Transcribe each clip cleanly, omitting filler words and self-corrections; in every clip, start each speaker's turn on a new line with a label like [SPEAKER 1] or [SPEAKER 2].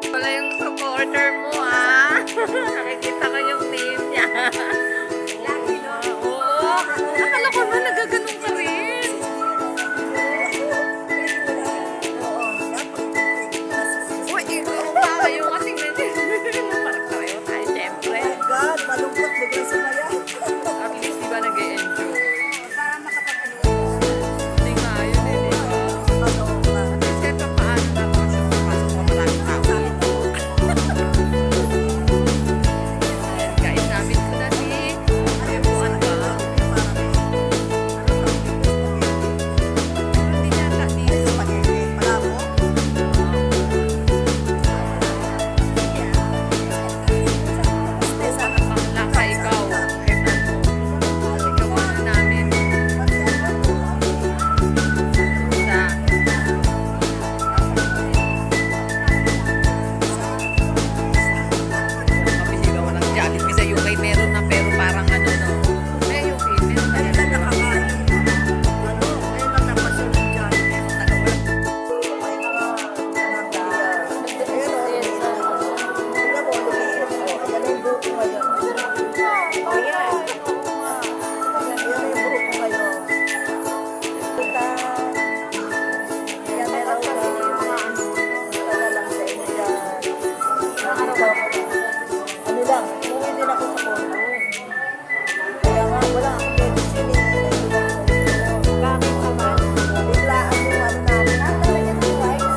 [SPEAKER 1] Wala yung supporter mo, ah. Nakikita ko yung name niya. Oo. Akala ko na nagaganon ka rin. Uy, ikaw pa. Yung kasing na parang tayo tayo, syempre.
[SPEAKER 2] God, malungkot bigla sumaya.
[SPEAKER 1] At least, di ba nag-e-enjoy?
[SPEAKER 2] Para makapag-ano.
[SPEAKER 1] Hindi nga yun eh, di ba? At least kahit pa paano napasok pa maraming tao. Ayan, guys, namin ko na si Ewan ba? Hindi yata dito.
[SPEAKER 2] Malabo.
[SPEAKER 1] Sana pang lasa ikaw. Kahit ano. Ikaw ano namin. Sa mapisigaw ng Jollibee sa UK. Meron na pero parang ano no. May UK. Meron na
[SPEAKER 2] Ayun lang nakakain. Ano, ngayon lang napasyon ng Jollibee. Ano lang, umuwi din ako sa condo. Kaya nga, wala akong medicine eh. Bakit naman? Biglaan yung ano namin. Ah, talaga ng rice.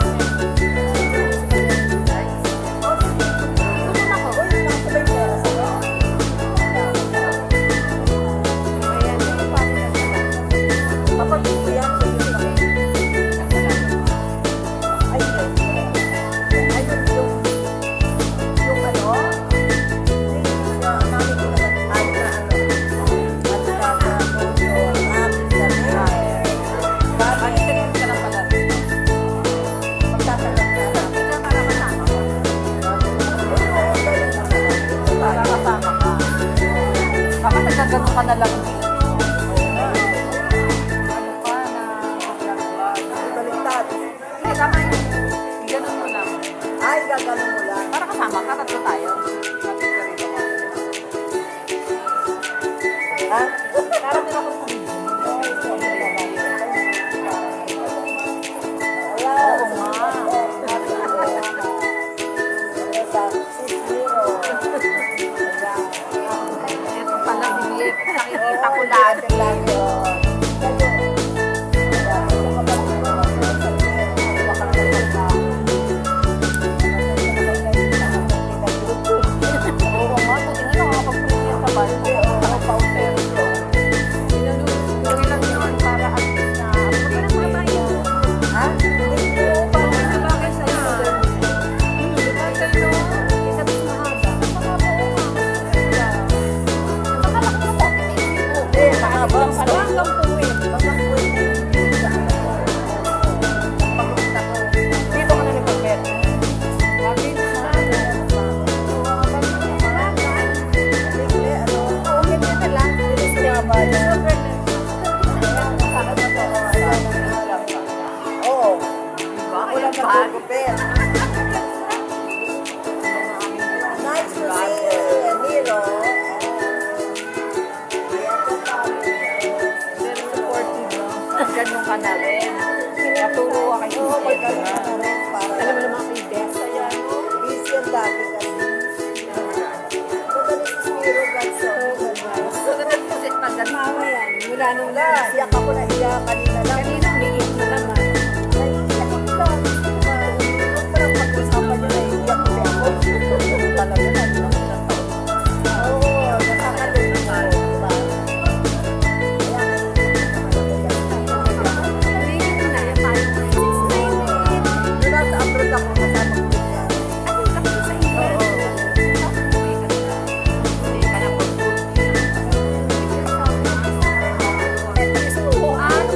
[SPEAKER 2] Gutom ako. Uy, nakasabay pera sa'yo. Ayan, yung pati na sila. Kapatid ko yan, so yun kami. Ay, ayun yung ano, namin ko naman, ay na ano, at saka yung aming dami.
[SPEAKER 1] Pag-internet ka lang pala.
[SPEAKER 2] Magtatanong ka namin na para kasama ko. Para kasama ka.
[SPEAKER 1] Baka nagkagano ka na lang.
[SPEAKER 2] Ano ka na baliktad.
[SPEAKER 1] Ay, tama yun. Ganun mo lang.
[SPEAKER 2] Ay, gagano mo lang.
[SPEAKER 1] Para kasama ka, tatlo tayo. Kapit ka rin ako.
[SPEAKER 2] Ha?
[SPEAKER 1] Para din ako sa video.
[SPEAKER 2] Wala.
[SPEAKER 1] Oo nga. Ito pala, Bilip. Nakikita ko lahat. Oo nga, buti nga nakakapag-premier ka ba? Nakapag-pauter. Gawin lang yun para at least na
[SPEAKER 2] Ha?
[SPEAKER 1] bagay na bagay sa'yo. Bagay no? Isabi sa mahaba. Makalaki na po.
[SPEAKER 2] Eh, mahaba.
[SPEAKER 1] Hanggang puwit. Dito ka na nag-bet. Lagi na.
[SPEAKER 2] Oo.
[SPEAKER 1] Diba?
[SPEAKER 2] Wala
[SPEAKER 1] Ayan,
[SPEAKER 2] kang
[SPEAKER 1] bag.
[SPEAKER 2] prepare. Nice to see you, Nero.
[SPEAKER 1] Very supportive, no? Ganun ka na rin. Naturo ka kay
[SPEAKER 2] Oo,
[SPEAKER 1] Sis
[SPEAKER 2] magkano
[SPEAKER 1] Edna.
[SPEAKER 2] na rin para
[SPEAKER 1] Alam mo naman kay Beth, ayan.
[SPEAKER 2] busy ang dati kasi. Magaling si Spiro Gatson.
[SPEAKER 1] So, ganun kasi magaling.
[SPEAKER 3] Mama yan. Mula nung
[SPEAKER 2] Wala, iyak ako na iyak kanina lang.
[SPEAKER 3] kanina umiit na naman.
[SPEAKER 2] Ay, iyak ako lang. Huwag pa lang pag-usapan niya na iyak kasi ako. Talaga na, ilang taon. Oo, nakakalungkot. Diba? Kaya
[SPEAKER 3] Umiit mo na. Paano mo yung 698?
[SPEAKER 2] nung nasa abroad ako, kasama ko niya.
[SPEAKER 3] Ay, laki sa iyo.
[SPEAKER 2] Oo.
[SPEAKER 1] Uwi ka na. Hindi ka na for good.
[SPEAKER 3] Subuan.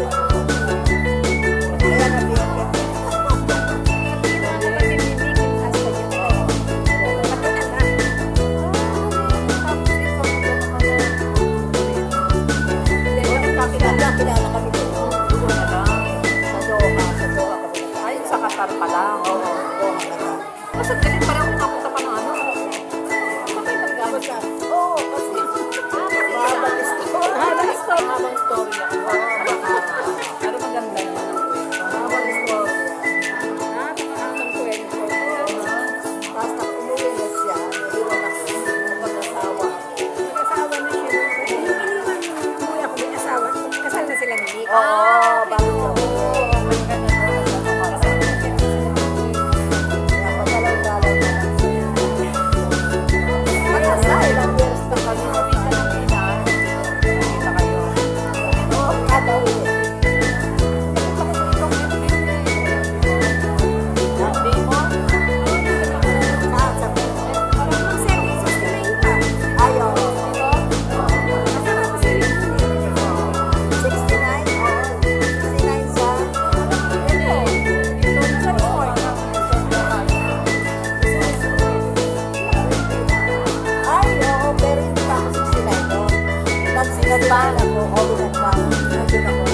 [SPEAKER 2] Pinagban ako, o pinagban. Nandun ako.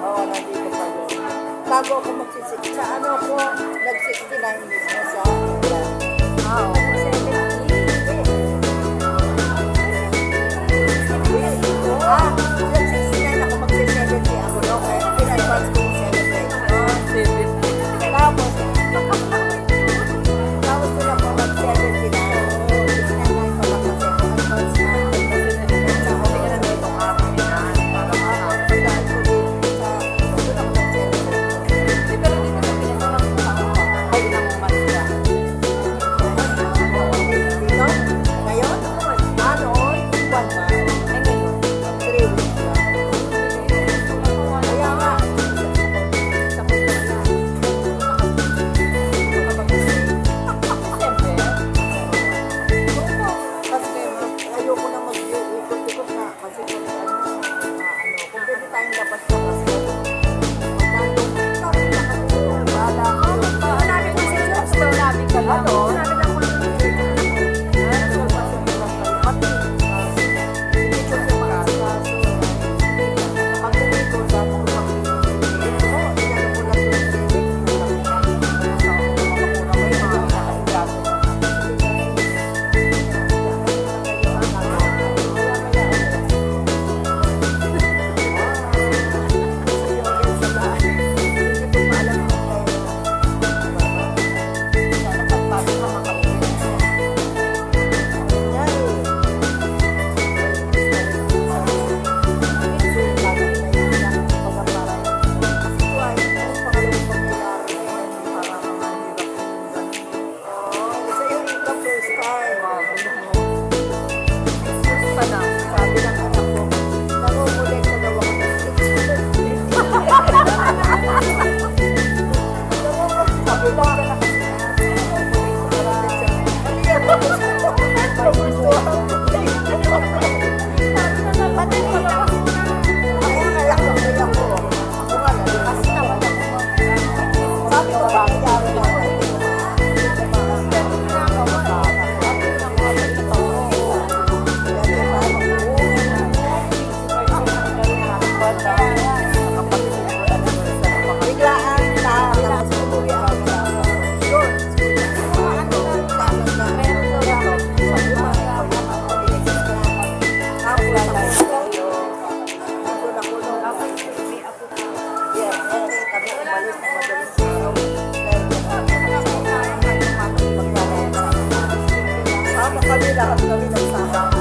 [SPEAKER 2] Oo, nandito pa yun. Bago ako magsisik, sa ano ako, nag-69 mismo sa England.
[SPEAKER 3] Ah, oo. 70.
[SPEAKER 2] Ah, nag-69 ako, magsi-70 ako, no? Kaya in-advance ko yung celebrate. Tapos, tapos sila po mag-70 na. 69 pa lang kasi, advance na. Sa ako,
[SPEAKER 1] Hindi ka na dito nga pinahan para makakain.
[SPEAKER 2] pagdaan ko din sa, doon ako nag-celebrate.
[SPEAKER 1] Pero dito sa Pilipinas, ay ilang months ka.
[SPEAKER 2] Dito? Ngayon? Ah, noon? 1 month.
[SPEAKER 3] Ay, ngayon.
[SPEAKER 2] 3 weeks lang. Kaya nga,
[SPEAKER 3] Sa puso na.
[SPEAKER 2] kasi ayoko na mag-ikot-ikot na kasi kung kung pwede tayong labas-labas bahala ka.
[SPEAKER 3] Sinabi ko si Jobs, sinabi ka lang. Sinabi lang ko pa na.
[SPEAKER 2] Sabi ng anak ko, nangungulit na daw ako ng sabi ba? Sabi ko, bakit yari na biglaan tapos umuwi ako sa doon. Meron daw ako sa yes, kami umalis na madaling sino. Sama kami lahat kami nagsama.